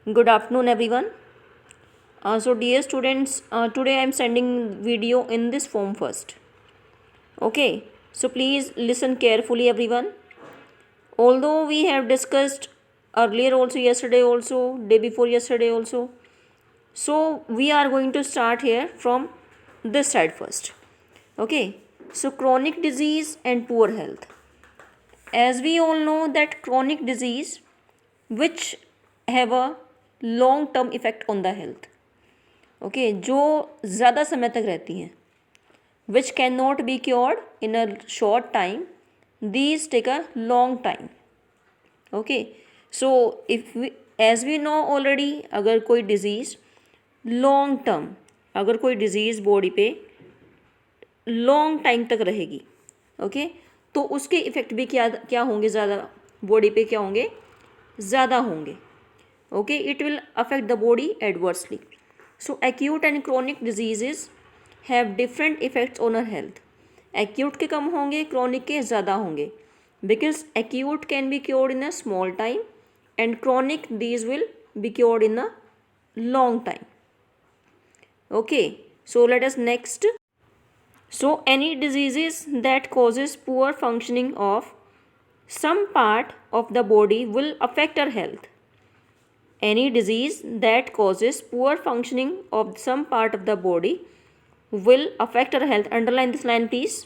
Good afternoon, everyone. Dear students, today I am sending video in this form first. Okay, so please listen carefully, everyone. Although we have discussed earlier also, yesterday also, day before yesterday also, so we are going to start here from this side first. Okay, so chronic disease and poor health. As we all know that chronic disease which have a long term effect on the health. Okay जो ज़्यादा समय तक रहती हैं which can not be cured in a short time these take a long time. Okay so if as we know already अगर कोई disease long term अगर कोई डिज़ीज़ बॉडी पे लॉन्ग टाइम तक रहेगी ओके तो उसके इफ़ेक्ट भी क्या क्या होंगे ज़्यादा बॉडी पे क्या होंगे ज़्यादा होंगे. Okay it will affect the body adversely. So acute and chronic diseases have different effects on our health. Acute के कम होंगे chronic के ज़्यादा होंगे because acute can be cured in a small time and chronic these will be cured in a long time. Okay, so let us next. So any diseases that causes poor functioning of some part of the body will affect our health. Any disease that causes poor functioning of some part of the body will affect our health. Underline this line, please.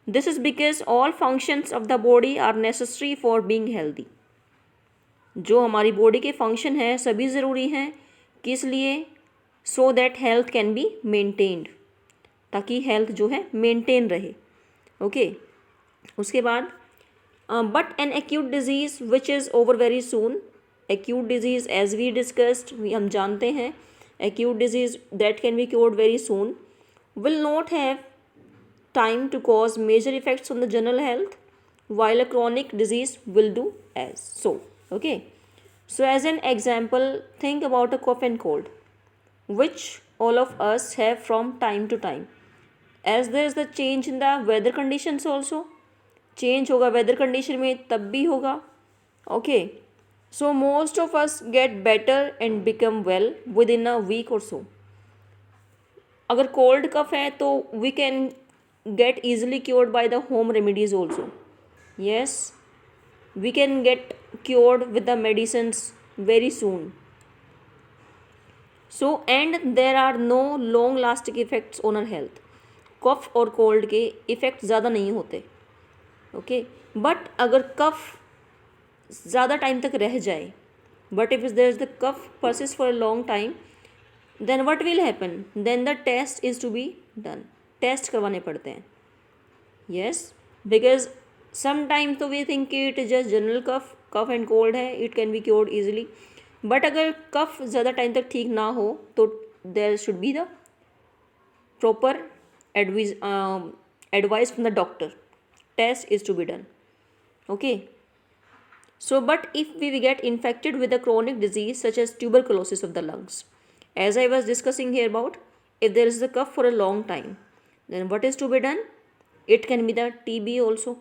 This is because all functions of the body are necessary for being healthy. जो हमारी body के function हैं सभी ज़रूरी हैं किस लिए so that health can be maintained ताकि हेल्थ जो है मेंटेन रहे. ओके उसके बाद but an acute disease which is over very soon. Acute disease as we discussed हम जानते हैं acute disease that can be cured very soon will not have time to cause major effects on the general health while a chronic disease will do as so. Okay, so as an example think about a cough and cold which all of us have from time to time. As there is the change in the weather conditions also, change होगा weather condition में तब भी होगा. Okay, so most of us get better and become well within a week or so. अगर cold cough है तो we can get easily cured by the home remedies also. Yes, we can get cured with the medicines very soon. So and there are no long lasting effects on our health. कफ और cold के effect ज़्यादा नहीं होते. Okay but अगर cough ज़्यादा time तक रह जाए but if there is the cough persist for a long time then what will happen then the test is to be done. Test करवाने पड़ते हैं. यस बिकॉज समटाइम तो we think it is just general cough and cold है it can be cured easily but अगर cough ज़्यादा time तक ठीक ना हो तो there should be the proper advice from the doctor. Test is to be done. Okay, so but if we get infected with a chronic disease such as tuberculosis of the lungs, as I was discussing here about, if there is a cough for a long time then what is to be done. It can be the TB also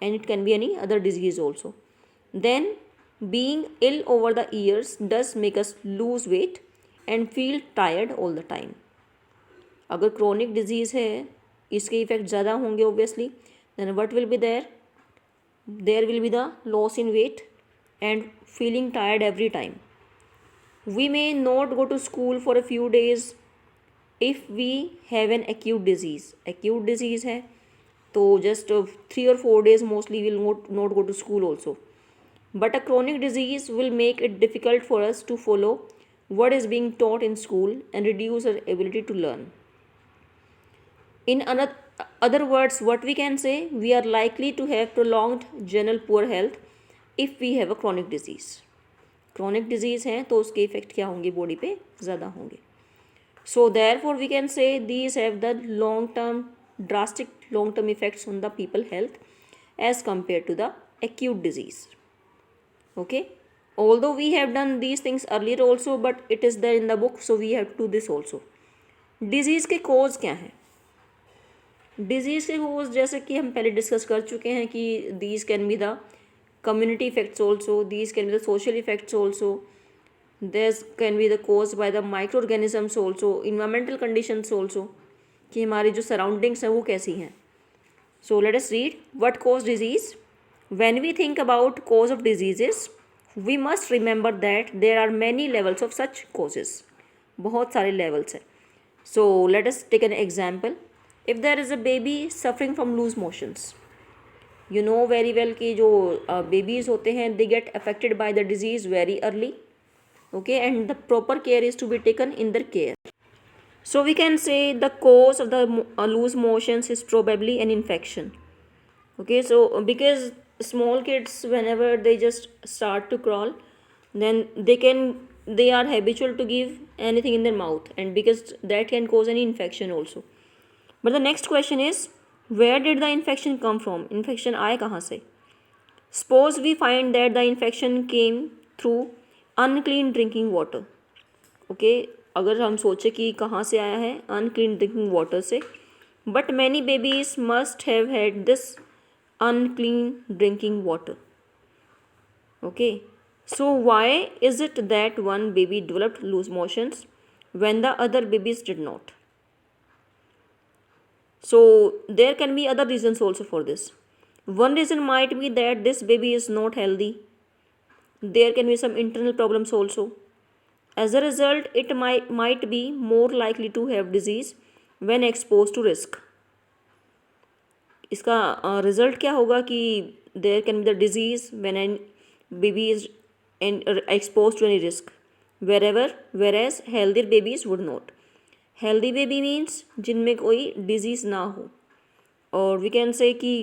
and it can be any other disease also. Then being ill over the years does make us lose weight and feel tired all the time. अगर chronic disease है इसके effect ज़्यादा होंगे obviously then what will be there will be the loss in weight and feeling tired every time. We may not go to school for a few days if we have an acute disease. Acute disease है तो just 3 or 4 days mostly will not go to school also. But a chronic disease will make it difficult for us to follow what is being taught in school and reduce our ability to learn. In other words, what we can say, we are likely to have prolonged general poor health if we have a chronic disease. Chronic disease है तो उसके effect क्या होंगे body पे ज़्यादा होंगे. So therefore we can say these have the drastic long term effects on the people health as compared to the acute disease. Okay, although we have done these things earlier also but it is there in the book so we have to do this also. Disease के कोज क्या हैं. Disease के कोज जैसे कि हम पहले discuss कर चुके हैं कि these can be the community effects also, these can be the social effects also. This can be the caused by the microorganisms also, environmental conditions also, कि हमारी जो सराउंडिंग्स हैं वो कैसी हैं. So let us read what cause disease. When we think about cause of diseases, we must remember that there are many levels of such causes. बहुत सारे levels हैं. So let us take an example. If there is a baby suffering from loose motions, you know very well कि जो babies होते हैं they get affected by the disease very early. Okay, and the proper care is to be taken in their care. So we can say the cause of the loose motions is probably an infection. Okay, so because small kids, whenever they just start to crawl, then they are habitual to give anything in their mouth, and because that can cause any infection also. But the next question is, where did the infection come from? Infection आए कहाँ से? Suppose we find that the infection came through unclean drinking water. Okay, अगर हम सोचे कि कहाँ से आया है, unclean drinking water से. But many babies must have had this unclean drinking water. Okay, so why is it that one baby developed loose motions when the other babies did not? So there can be other reasons also for this. One reason might be that this baby is not healthy. There can be some internal problems also. As a result, it might be more likely to have disease when exposed to risk. इसका result क्या होगा कि there can be the disease when an baby is exposed to any risk, whereas healthy babies would not. Healthy baby means जिनमें कोई disease ना हो, और we can say कि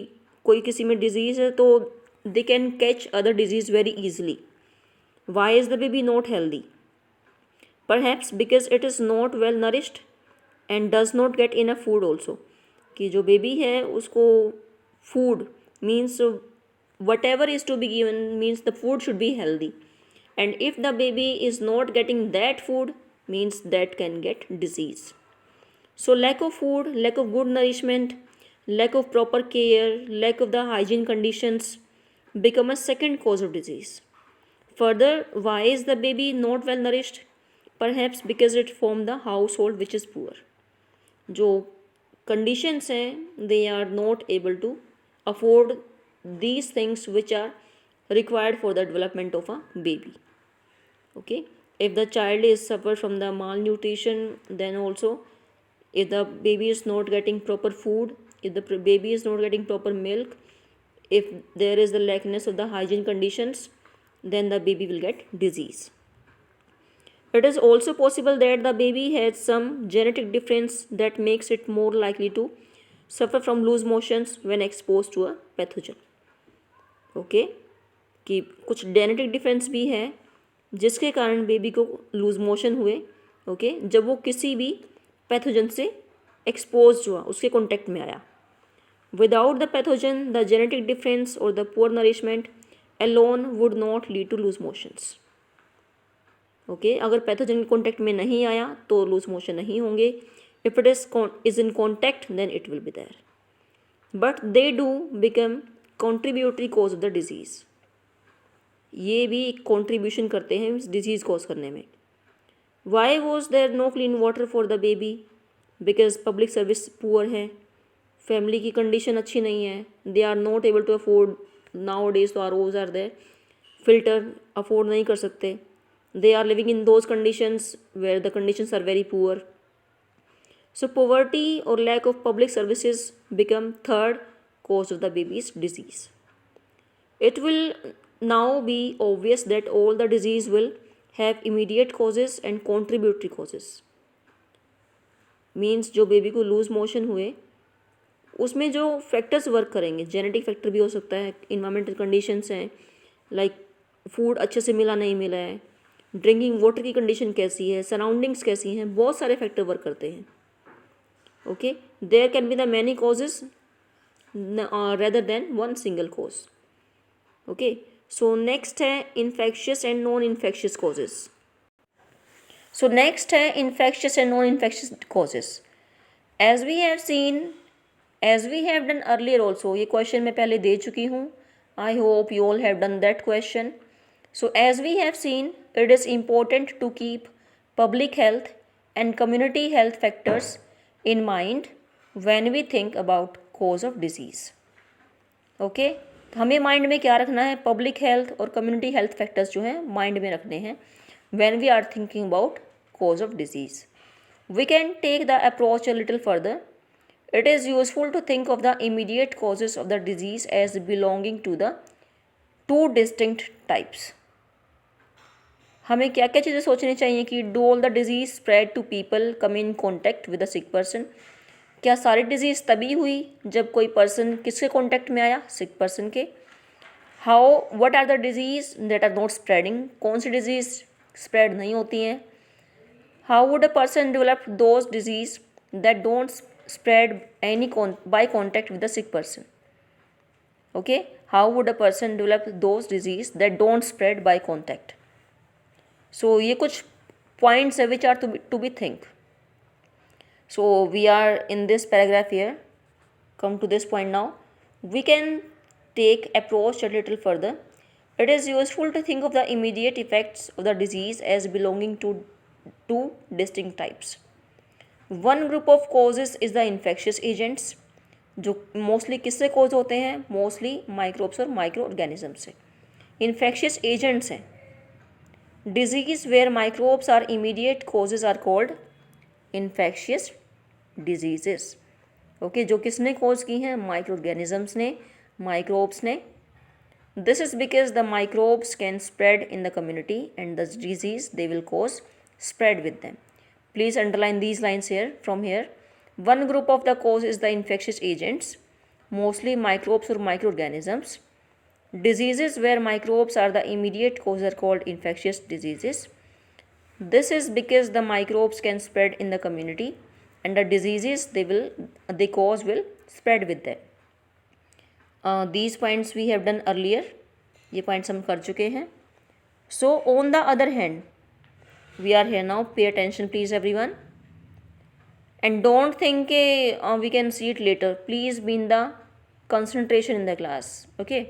कोई किसी में disease है तो they can catch other disease very easily. Why is the baby not healthy? Perhaps because it is not well nourished and does not get enough food also. कि जो baby है उसको food means whatever is to be given means the food should be healthy, and if the baby is not getting that food means that can get disease. So lack of food, lack of good nourishment, lack of proper care, lack of the hygiene conditions become a second cause of disease. Further, why is the baby not well nourished? Perhaps because it from the household which is poor. जो conditions हैं, they are not able to afford these things which are required for the development of a baby. Okay, if the child is suffer from the malnutrition, then also if the baby is not getting proper food, if the baby is not getting proper milk, if there is the lackness of the hygiene conditions, then the baby will get disease. It is also possible that the baby has some genetic difference that makes it more likely to suffer from loose motions when exposed to a pathogen. Okay, कि कुछ genetic difference भी है जिसके कारण baby को loose motion हुए. Okay, जब वो किसी भी पैथोजन से एक्सपोज हुआ, उसके कॉन्टेक्ट में आया. Without the pathogen, the genetic difference और the poor nourishment alone would not lead to loose motions. Okay, अगर पैथोजन कॉन्टैक्ट में नहीं आया तो लूज मोशन नहीं होंगे. If it is in contact then it will be there, but they do become contributory cause of the disease. ये भी contribution करते हैं इस डिजीज़ कॉज करने में. Why was there no clean water for the baby? Because public service poor है, family की condition अच्छी नहीं है. They are not able to afford, nowadays तो ROs are there, filter afford नहीं कर सकते. They are living in those conditions where the conditions are very poor. So poverty or lack of public services become third cause of the baby's disease. It will now be obvious that all the disease will have immediate causes and contributory causes. Means जो baby को loose motion हुए उसमें जो factors work करेंगे, genetic factor भी हो सकता है, इन्वायरमेंटल कंडीशंस हैं, लाइक फूड अच्छे से मिला नहीं मिला है, ड्रिंकिंग वाटर की कंडीशन कैसी है, सराउंडिंग्स कैसी हैं, बहुत सारे फैक्टर वर्क करते हैं. Okay, there can be the many causes rather than one single cause. Okay, so next है infectious and non infectious causes. So next है infectious and non infectious causes. As we have seen, as we have done earlier also, ये question मैं पहले दे चुकी हूँ. I hope you all have done that question. So as we have seen, it is important to keep public health and community health factors in mind when we think about cause of disease. Okay, हमें mind में क्या रखना है? Public health और community health factors जो हैं mind में रखने हैं when we are thinking about cause of disease. We can take the approach a little further. It is useful to think of the immediate causes of the disease as belonging to the two distinct types. हमें क्या क्या चीज़ें सोचनी चाहिए कि do all the disease spread to people come in contact with a sick person? क्या सारी disease तभी हुई जब कोई पर्सन किसके कॉन्टैक्ट में आया? सिक पर्सन के. How what are the disease that are not spreading? कौन सी डिजीज़ स्प्रेड नहीं होती हैं? How would a person develop those disease that don't spread any by contact with the sick person? Okay, how would a person develop those disease that don't spread by contact? So ये कुछ points है which are to be think. So we are in this paragraph here. Come to this point now. We can take approach a little further. It is useful to think of the immediate effects of the disease as belonging to two distinct types. One group of causes is the infectious agents, जो mostly किससे cause होते हैं? Mostly microbes और microorganism से. Infectious agents हैं. Disease where microbes are immediate causes are called infectious diseases. Okay, जो किसने cause की हैं? माइक्रो ऑर्गेनिजम्स ने, माइक्रोब्स ने. This is because the microbes can spread in the community and the disease they will cause spread with them. Please underline these lines here from here. One group of the cause is the infectious agents, mostly microbes और micro organisms. Diseases where microbes are the immediate cause are called infectious diseases. This is because the microbes can spread in the community and the diseases they cause will spread with them. These points we have done earlier. ये points हम कर चुके हैं. So on the other hand, we are here now. Pay attention please everyone. And don't think we can see it later. Please be in the concentration in the class. Okay.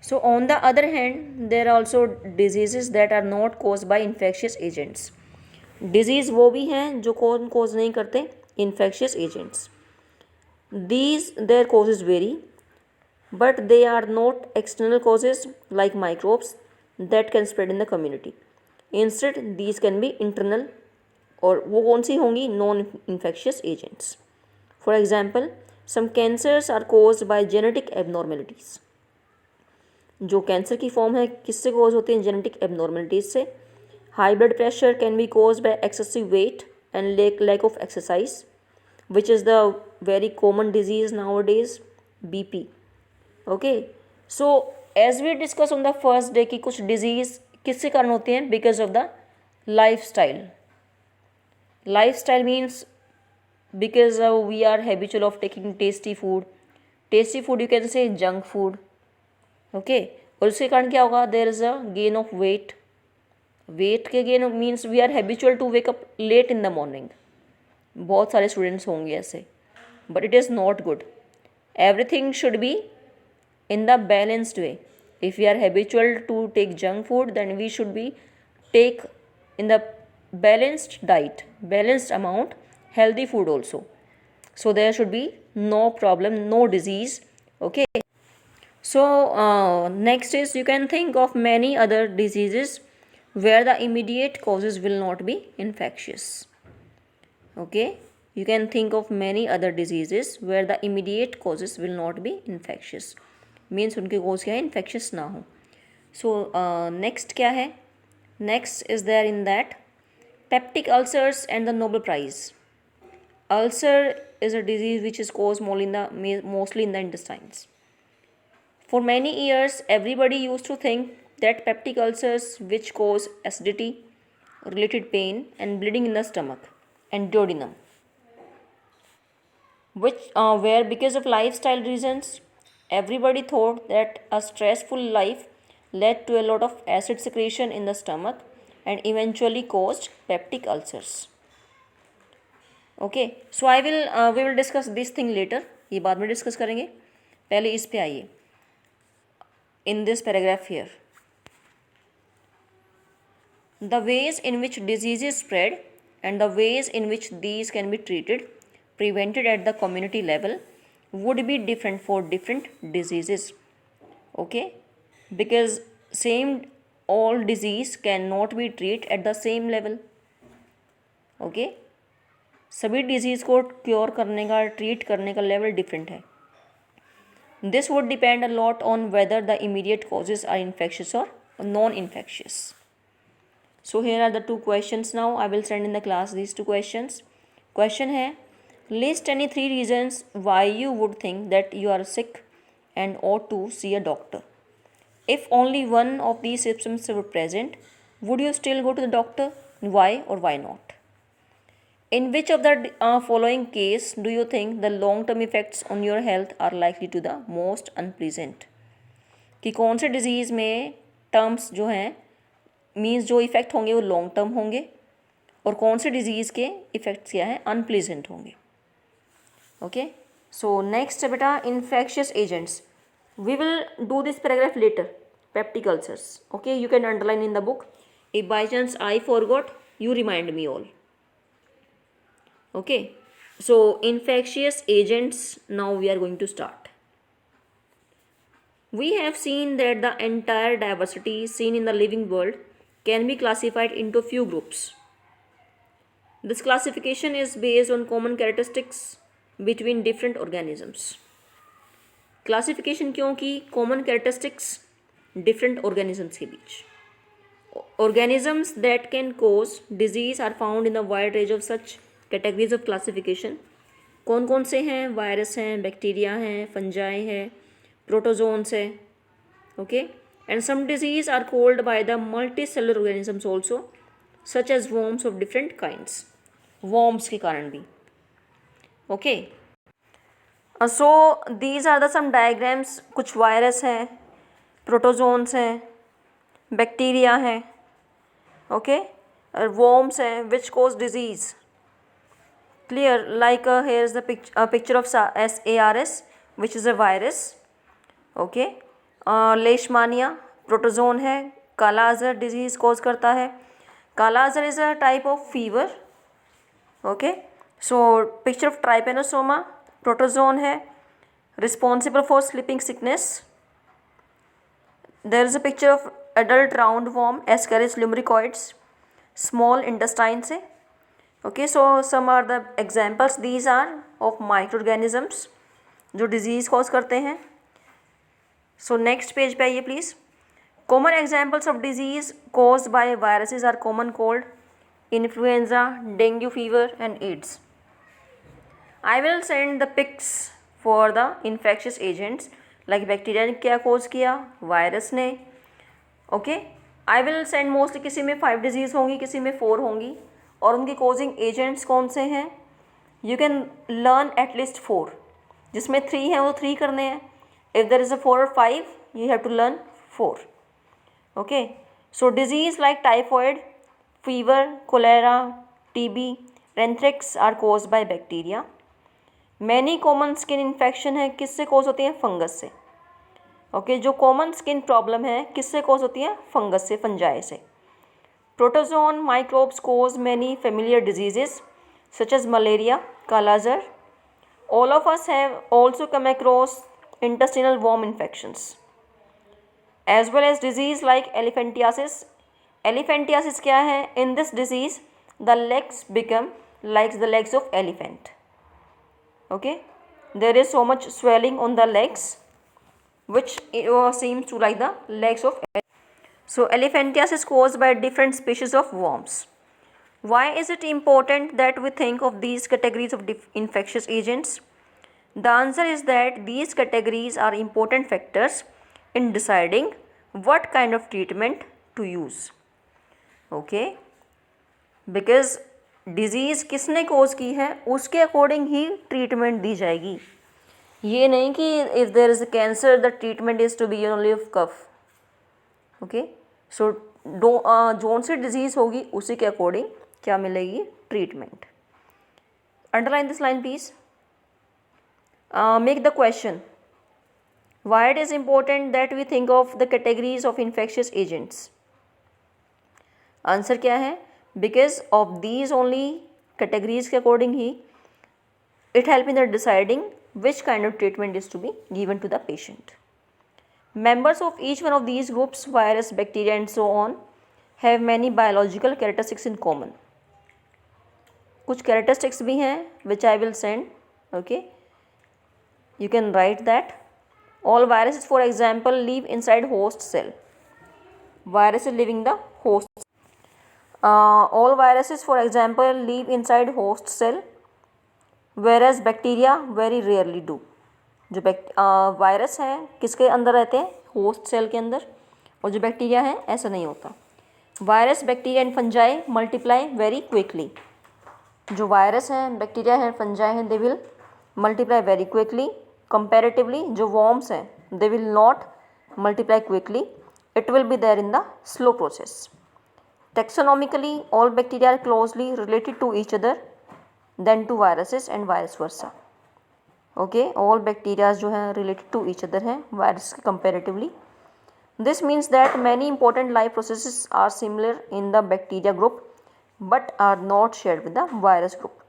So on the other hand, there are also diseases that are not caused by infectious agents. Disease वो भी हैं जो कौन cause नहीं करते? Infectious agents. Their causes vary, but they are not external causes like microbes that can spread in the community. Instead, these can be internal, और वो कौन सी होंगी? Non-infectious agents. For example, some cancers are caused by genetic abnormalities. जो cancer की form है किससे cause होते हैं? जेनेटिक एबनॉर्मलिटीज से. High blood pressure can be cause by excessive weight and lack of exercise, which is the very common disease nowadays, BP. Okay, so as we discuss on the first day की कुछ disease किससे कारण होते हैं? Because of the lifestyle. Lifestyle means because we are habitual of taking tasty food. Tasty food you can say junk food. Okay, और उसके कारण क्या होगा? There is a gain of weight. Weight के gain means we are habitual to wake up late in the morning. बहुत सारे students होंगे ऐसे, but it is not good. Everything should be in the balanced way. If we are habitual to take junk food then we should be take in the balanced diet, balanced amount, healthy food also. So there should be no problem, no disease. Okay. So next is you can think of many other diseases where the immediate causes will not be infectious. Okay, you can think of many other diseases where the immediate causes will not be infectious. Means उनके cause क्या है? Infectious ना हो. So next क्या है? Next is there in that peptic ulcers and the Nobel Prize. Ulcer is a disease which is caused mostly in the intestines. For many years, everybody used to think that peptic ulcers, which cause acidity, related pain, and bleeding in the stomach and duodenum, where because of lifestyle reasons, everybody thought that a stressful life led to a lot of acid secretion in the stomach and eventually caused peptic ulcers. Okay, so we will discuss this thing later. ये बाद में discuss करेंगे. पहले इस पे आइए. In this paragraph here, The ways in which diseases spread and the ways in which these can be treated, prevented at the community level would be different for different diseases. Okay, because same all disease cannot be treated at the same level. Okay, सभी disease को cure करने का, treat करने का level different है. This would depend a lot on whether the immediate causes are infectious और non infectious. So here are the two questions. Now I will send in the class these two questions. Question है, list any 3 reasons why you would think that you are sick and ought to see a doctor. If only one of these symptoms were present, would you still go to the doctor? Why or why not? In which of the following case do you think the long-term effects on your health are likely to the most unpleasant? कि कौन से disease में terms जो हैं means जो effect होंगे वो long term होंगे और कौन से डिजीज़ के इफ़ेक्ट्स क्या हैं अनप्लीजेंट होंगे. Okay. So next beta, infectious agents. We will do this paragraph later. Peptic ulcers. Okay, you can underline in the book. If by chance I forgot, you remind me all. Okay. So infectious agents. Now we are going to start. We have seen that the entire diversity seen in the living world can be classified into few groups. This classification is based on common characteristics between different organisms. Classification क्यों की? Common characteristics different organisms के बीच. Organisms that can cause disease are found in the wide range of such categories of classification. कौन कौन से हैं? Virus हैं, bacteria हैं, फंजाई है, प्रोटोजोन्स है. Okay. And some disease are called by the multi cellular organisms also such as worms of different kinds. Worms के कारण भी. Okay. So these are the some diagrams. कुछ वायरस हैं, protozoans हैं, bacteria हैं. Okay. Worms हैं which cause disease. Clear. Like here is the picture of SARS which is a virus. Okay. Leishmania protozoan है. Kala azar disease cause करता है. Kala Azhar is a type of fever. Okay. So picture of trypanosoma protozoan है, responsible for sleeping sickness. There is a picture of adult round worm ascaris lumbricoides, small intestine से. Okay. So some are the examples. These are of micro organisms जो disease cause करते हैं. So next page पे आइए please. Common examples of disease cause by viruses are common cold, influenza, dengue fever and AIDS. I will send the pics for the infectious agents like bacteria ने क्या कोज किया, virus ने. Okay. I will send mostly किसी में 5 disease होंगी, किसी में 4 होंगी और उनकी कोजिंग एजेंट्स कौन से हैं. You can learn at least 4. जिसमें 3 हैं वो 3 करने हैं. इफ़ देर इज़ अ 4 और 5 you have to learn 4. Okay. So disease like typhoid, fever, cholera, TB, anthrax are cause by bacteria. Many common skin infection है किससे कोज होती है? फंगस से. ओके. जो कॉमन स्किन प्रॉब्लम है किससे कोज होती है? फंगस से, फंजाई से. Protozoan microbes cause many familiar diseases such as malaria, kala-azar. All of us have also come across intestinal worm infections as well as disease like elephantiasis. Elephantiasis क्या है? In this disease the legs become like the legs of elephant. Okay, there is so much swelling on the legs which seems to like the legs of. So elephantiasis is caused by different species of worms. Why is it important that we think of these categories of infectious agents? The answer is that these categories are important factors in deciding what kind of treatment to use. Okay, because disease किसने cause की है उसके according ही treatment दी जाएगी. ये नहीं कि if there is a cancer the treatment is to be only of cough. Okay. So जोन से डिजीज़ होगी उसी के अकॉर्डिंग क्या मिलेगी? Treatment. Underline this line please. Make the question. Why it is important that we think of the categories of infectious agents. Answer क्या है? Because of these only categories के अकॉर्डिंग ही it help in the deciding which kind of treatment is to be given to the patient. Members of each one of these groups, virus, bacteria and so on, have many biological characteristics in common. कुछ characteristics भी हैं which I will send. Okay, you can write that. All viruses, for example, live inside host cell. Viruses living the host. All viruses, for example, live inside host cell. Whereas bacteria very rarely do. जो virus हैं किसके अंदर रहते हैं? Host cell के अंदर. और जो बैक्टीरिया है ऐसा नहीं होता. Virus, bacteria and fungi multiply very quickly. जो वायरस हैं, बैक्टीरिया हैं, फंजाई हैं, they will multiply very quickly. Comparatively जो वॉर्म्स हैं they will not multiply quickly. It will be there in the slow process. Taxonomically all bacteria are closely related to each other then to viruses and vice versa. Okay, all bacteria जो हैं related to each other हैं virus के comparatively. This means that many important life processes are similar in the bacteria group but are not shared with the virus group.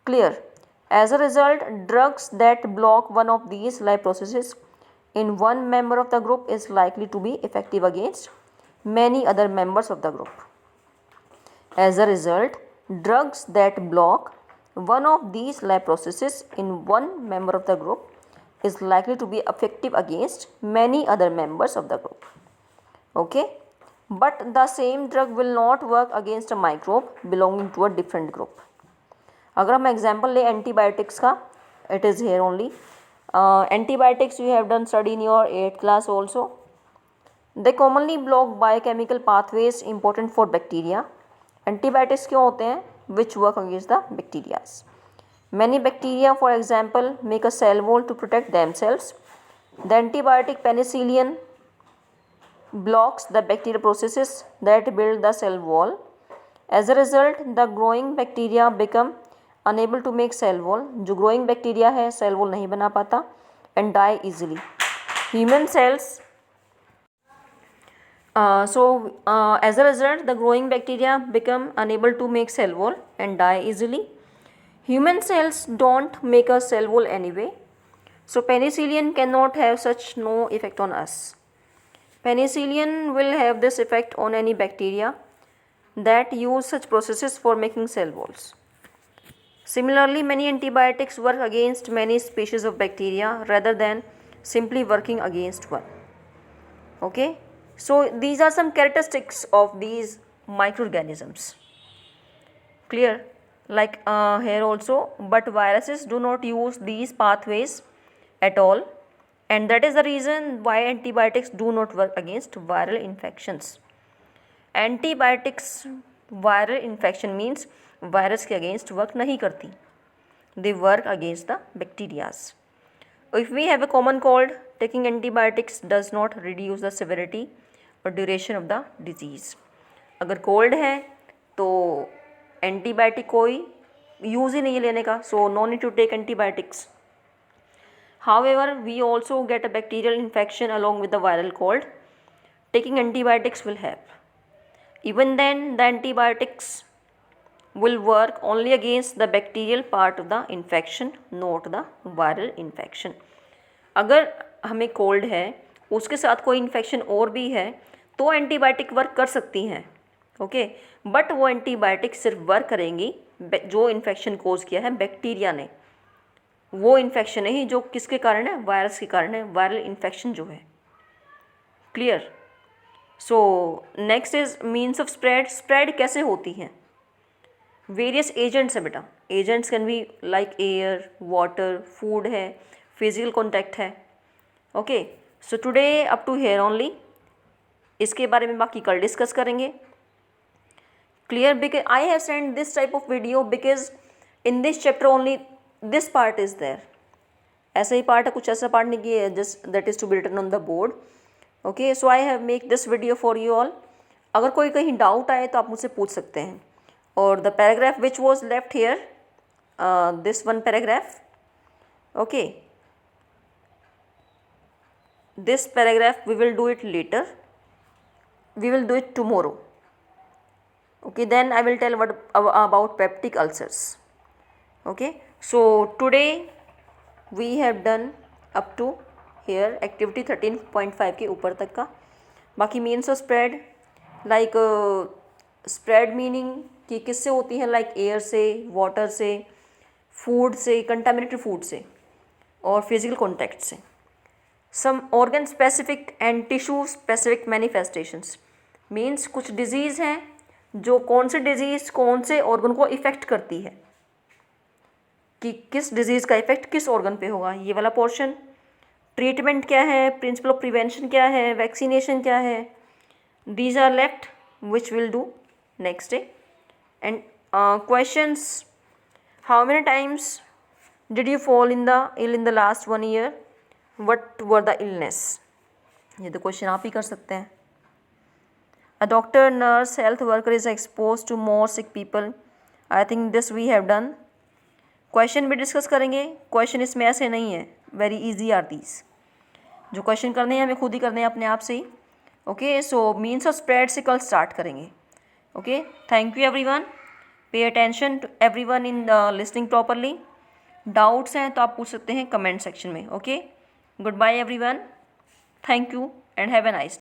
Clear? As a result, drugs that block one of these life processes in one member of the group is likely to be effective against many other members of the group. As a result, drugs that block one of these life processes in one member of the group is likely to be effective against many other members of the group. Okay, but the same drug will not work against a microbe belonging to a different group. अगर हम example ले antibiotics का, it is here only. Antibiotics you have done study in your 8th class also. They commonly block biochemical pathways important for bacteria. Antibiotics क्यों होते हैं? Which work against the bacterias. Many bacteria for example make a cell wall to protect themselves. The antibiotic penicillin blocks the bacterial processes that build the cell wall. As a result, the growing bacteria become unable to make cell wall. जो growing bacteria है cell wall नहीं बना पाता and die easily. Human cells as a result, the growing bacteria become unable to make cell wall and die easily. Human cells don't make a cell wall anyway, so penicillin cannot have such no effect on us. Penicillin will have this effect on any bacteria that use such processes for making cell walls. Similarly, many antibiotics work against many species of bacteria rather than simply working against one. Okay. So these are some characteristics of these microorganisms. Clear? Like here also, but viruses do not use these pathways at all, and that is the reason why antibiotics do not work against viral infections. Antibiotics viral infection means virus के against work नहीं करती. They work against the bacterias. If we have a common cold, taking antibiotics does not reduce the severity और duration of the disease. अगर cold है तो antibiotic कोई use ही नहीं है लेने का, so no need to take antibiotics. However we also get a bacterial infection along with the viral cold. Taking antibiotics will help. Even then the antibiotics will work only against the bacterial part of the infection, not the viral infection. अगर हमें cold है उसके साथ कोई infection और भी है तो एंटीबायोटिक वर्क कर सकती हैं. ओके, बट वो एंटीबायोटिक सिर्फ वर्क करेंगी जो इन्फेक्शन कोज किया है बैक्टीरिया ने. वो इन्फेक्शन नहीं जो किसके कारण है? वायरस के कारण है, वायरल इन्फेक्शन जो है. Clear? So next is means of spread. Spread कैसे होती है? वेरियस एजेंट्स है बेटा. Agents can be like air, water, food है, फिजिकल कॉन्टैक्ट है. Okay, so today up to here only. इसके बारे में बाकी कल डिस्कस करेंगे. Clear? Because I have send this type of video because in this chapter only this part is there. ऐसा ही पार्ट है, कुछ ऐसा पार्ट नहीं कि just that is to be written on the board. Okay, so I have make this video for you all. अगर कोई कहीं डाउट आए तो आप मुझसे पूछ सकते हैं. और the paragraph which was left here, this one paragraph, okay, this paragraph we will do it later, we will do it tomorrow. Okay, then I will tell what about peptic ulcers. Okay, so today we have done up to here activity 13.5 के ऊपर तक का. बाकी means of spread, like spread meaning कि किससे होती है, like air से, वाटर से, फूड से, कंटामिनेटेड फूड से, और फिजिकल कॉन्टैक्ट से. Some organ specific and tissue specific manifestations means कुछ डिजीज़ हैं जो कौन से डिजीज़ कौन से ऑर्गन को इफ़ेक्ट करती है, कि किस डिजीज़ का इफ़ेक्ट किस ऑर्गन पे होगा, ये वाला पोर्शन. ट्रीटमेंट क्या है, प्रिंसिपल ऑफ प्रिवेंशन क्या है, वैक्सीनेशन क्या है, these are left which will do next day. And questions, how many times did you fall in the ill in the last 1 year, whatever the illness, ये तो question आप ही कर सकते हैं. A doctor, nurse, health worker is exposed to more sick people. I think this we have done. Question भी discuss करेंगे. Question इसमें ऐसे नहीं है, वेरी इजी आर दीज. जो क्वेश्चन करने हैं हमें खुद ही करने हैं अपने आप से ही. Okay, so means of spread से कल स्टार्ट करेंगे. Okay, thank you everyone. Pay attention to everyone in listening properly. Doubts हैं तो आप पूछ सकते हैं कमेंट सेक्शन में. Okay, good bye everyone. Thank you and have a nice